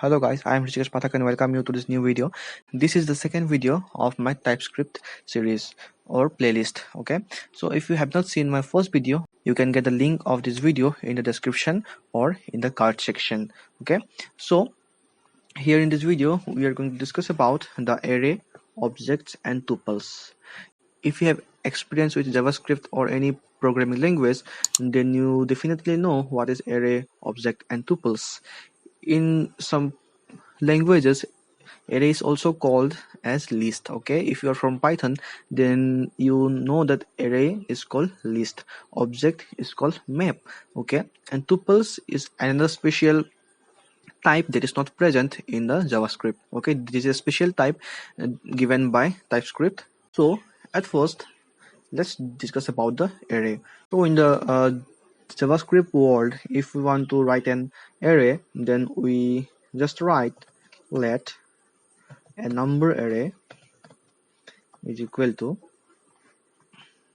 Hello guys, I am Rishikesh Pathak and welcome you to this new video. This is the second video of my TypeScript series or playlist. Okay, so if you have not seen my first video, you can get the link of this video in the description or in the card section. Okay, so here in this video we are going to discuss about the array, objects and tuples. If you have experience with JavaScript or any programming language, then you definitely know what is array, object and tuples. In some languages, array is also called as list. Okay, if you are from Python, then you know that array is called list, object is called map. Okay, and tuples is another special type that is not present in the JavaScript. Okay, this is a special type given by TypeScript. So at first, let's discuss about the array. So in the JavaScript world, if we want to write an array, then we just write let a number array is equal to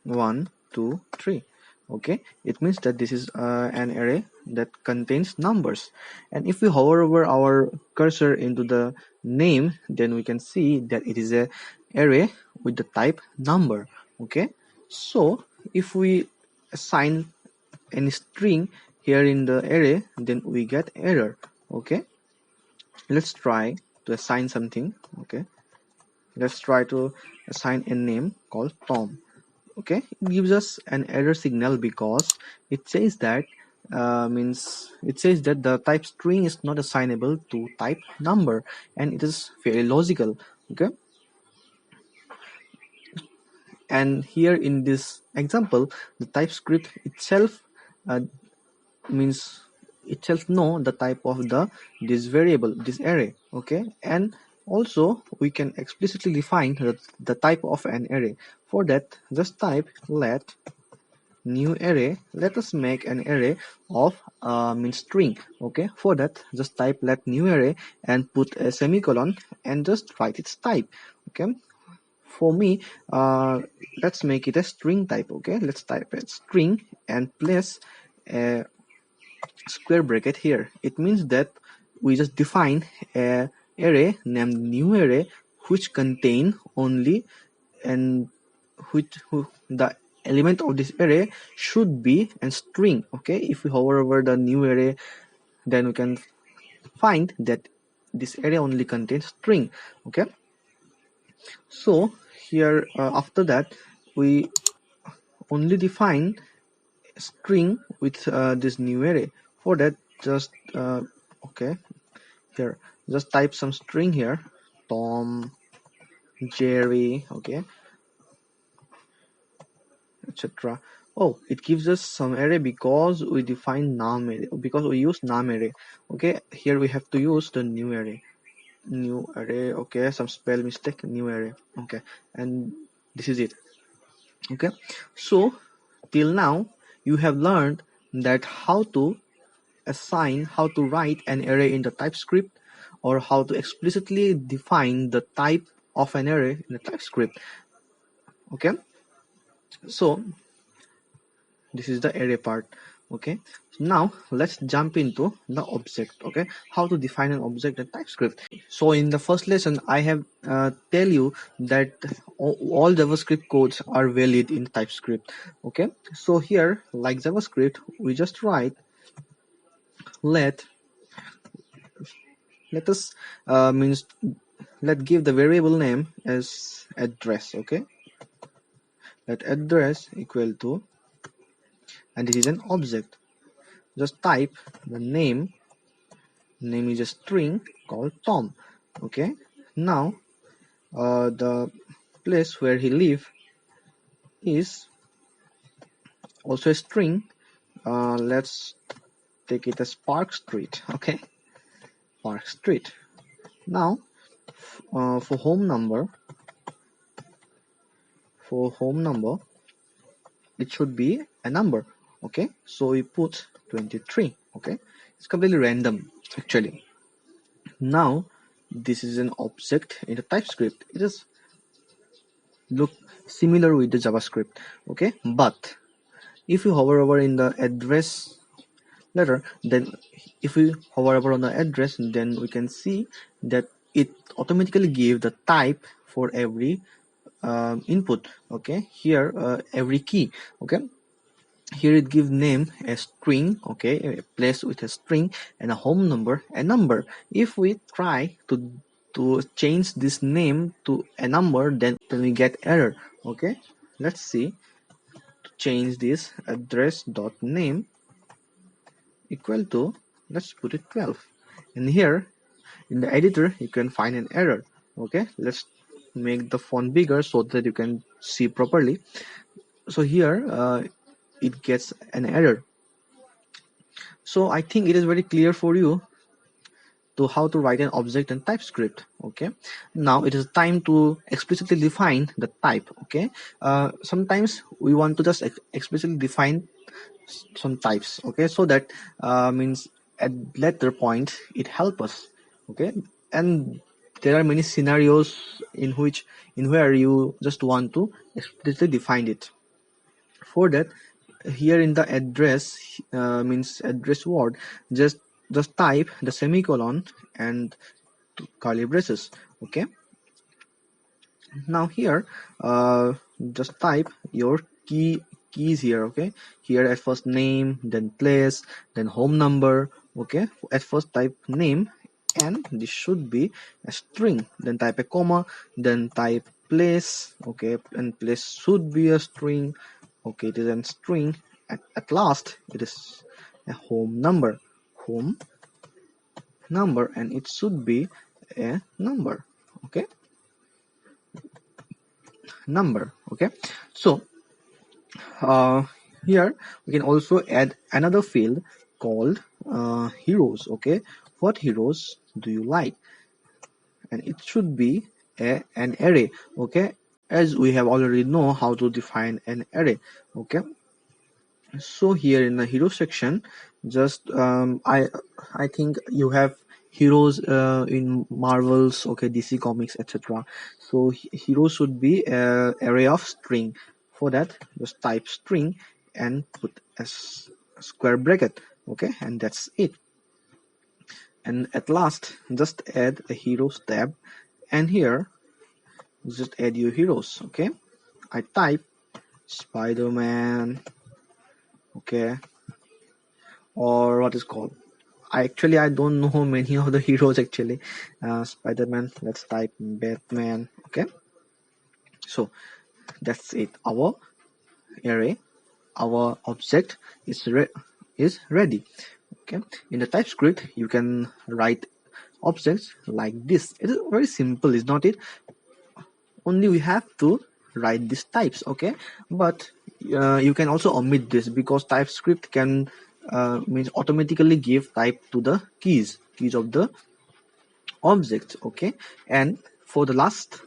1, 2, 3. Okay, it means that this is an array that contains numbers, and if we hover over our cursor into the name, then we can see that it is a array with the type number. Okay, so if we assign any string here in the array, then we get error. Okay, let's try to assign something. Okay, let's try to assign a name called Tom. Okay, it gives us an error signal because it says that the type string is not assignable to type number, and it is very logical. Okay, and here in this example, the TypeScript itself know the type of this variable, this array. Okay, and also we can explicitly define the type of an array. For that, just type let new array. Let us make an array of string. Okay, for that, just type let new array and put a semicolon and just write its type. Okay, for me, let's make it a string type. Okay, let's type a string and place a square bracket here. It means that we just define a array named new array which contain only the element of this array should be a string. Okay, if we hover over the new array, then we can find that this array only contains string. Okay, so here after that we only define string with this new array. For that, just okay, here just type some string here, Tom, Jerry, okay, etc. Oh, it gives us some array because we define num array, because we use num array. Okay, here we have to use the new array. Okay, some spell mistake, new array. Okay, and this is it. Okay, so till now you have learned that how to write an array in the TypeScript, or how to explicitly define the type of an array in the TypeScript. Okay, so this is the array part. Okay, so now let's jump into the object. Okay, how to define an object in TypeScript. So in the first lesson, I have tell you that all JavaScript codes are valid in TypeScript. Okay, so here, like JavaScript, we just write let us let give the variable name as address. Okay, let address equal to, and this is an object. Just type the name is a string called Tom. Okay, now the place where he lives is also a string. Let's take it as Park Street. Okay, Park Street. Now for home number, it should be a number. Okay, so we put 23. Okay, it's completely random actually. Now this is an object in the TypeScript. It is look similar with the JavaScript. Okay, but if you hover over in the address letter, then if we hover over on the address, then we can see that it automatically gives the type for every input. Okay, here every key. Okay, here it gives name a string, okay, a place with a string, and a home number, a number. If we try to change this name to a number, then we get error. Okay, let's see. To change this address dot name equal to, let's put it 12, and here in the editor you can find an error. Okay, let's make the font bigger so that you can see properly. So here it gets an error. So I think it is very clear for you to how to write an object in TypeScript. Okay, now it is time to explicitly define the type. Okay, sometimes we want to just explicitly define some types. Okay, so that means at later point it helps us. Okay, and there are many scenarios in where you just want to explicitly define it. For that, here in the address means address word, just type the semicolon and curly braces. Okay, now here just type your keys here. Okay, here at first name, then place, then home number. Okay, at first type name, and this should be a string, then type a comma, then type place. Okay, and place should be a string. Okay, it is a string. At last it is a home number, and it should be a number. Okay, number. Okay, so here we can also add another field called heroes. Okay, what heroes do you like? And it should be an array. Okay, as we have already know how to define an array. Okay, so here in the hero section, just I think you have heroes in Marvels, okay, DC Comics, etc. So hero should be a array of string. For that, just type string and put a square bracket. Okay, and that's it. And at last, just add a heroes tab, and here just add your heroes. Okay, I type Spider-Man. Okay, or what is called, I don't know many of the heroes actually. Spider-Man, let's type Batman. Okay, so that's it. Our array, our object is ready. Okay, in the TypeScript you can write objects like this. It is very simple, is not it? Only we have to write these types. Okay, but you can also omit this, because TypeScript can means automatically give type to the keys of the object. Okay, and for the last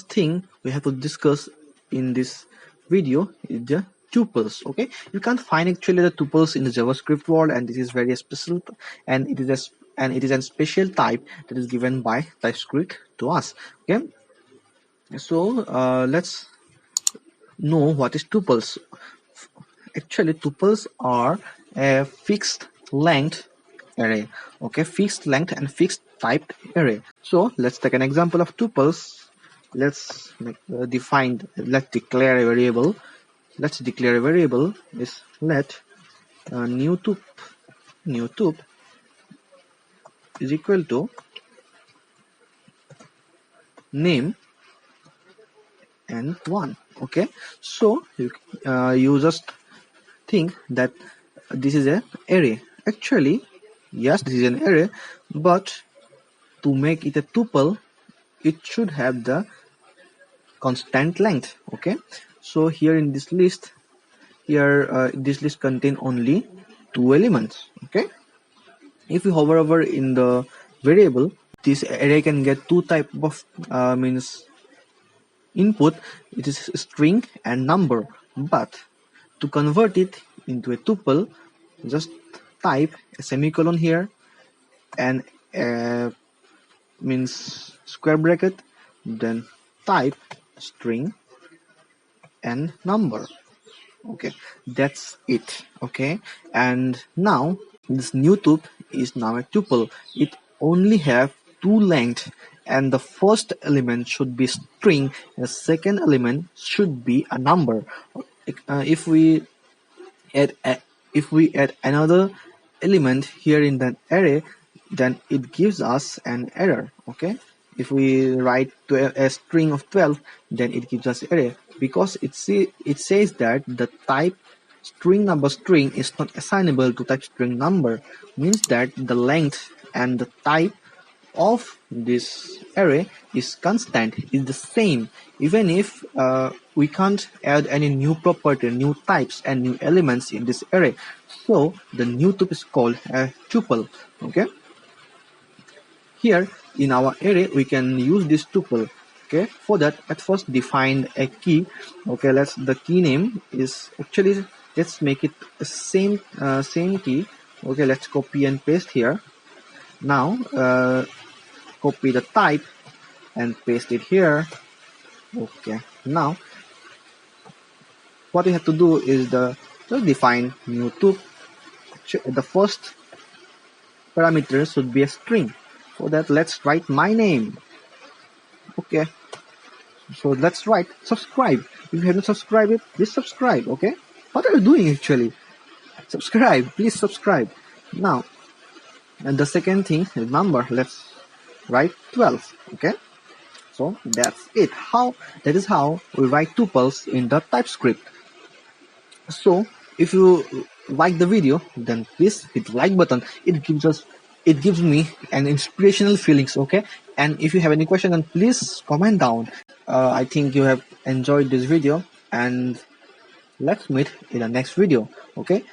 thing we have to discuss in this video is the tuples. Okay, you can't find actually the tuples in the JavaScript world, and this is very special, and it is a special type that is given by TypeScript to us. Okay, so let's know what is tuples. Actually, tuples are a fixed length array. Okay, fixed length and fixed typed array. So let's take an example of tuples. Let's let's declare a variable. Let's declare a variable is let new tup is equal to name and 1. Okay, so you just think that this is an array. Actually, yes, this is an array, but to make it a tuple, it should have the constant length. Okay, so here in this list, this list contain only 2 elements. Okay, if we hover over in the variable, this array can get 2 type of means input. It is string and number, but to convert it into a tuple, just type a semicolon here and means square bracket, then type string and number. Okay, that's it. Okay, and now this new tuple is now a tuple. It only have two length, and the first element should be string and the second element should be a number. If we add another element here in the array, then it gives us an error. Okay, if we write a string of 12, then it gives us array because it says that the type string number string is not assignable to type string number, means that the length and the type of this array is constant, is the same, even if we can't add any new property, new types and new elements in this array. So the new tuple is called a tuple. Okay, here in our array we can use this tuple. Okay, for that at first define a key. Okay, the key name is actually, let's make it the same key. Okay, let's copy and paste here. Now copy the type and paste it here. Okay, now what we have to do is just define new tuple. The first parameter should be a string. For that, let's write my name. Okay, so let's write subscribe. If you haven't subscribed it, please subscribe. Okay, what are you doing actually? Subscribe, please subscribe. Now, and the second thing is number. Let's write 12. Okay, so that's it. That is how we write tuples in the TypeScript. So if you like the video, then please hit the like button. It gives me an inspirational feelings. Okay, and if you have any question, then please comment down. I think you have enjoyed this video, and let's meet in the next video. Okay,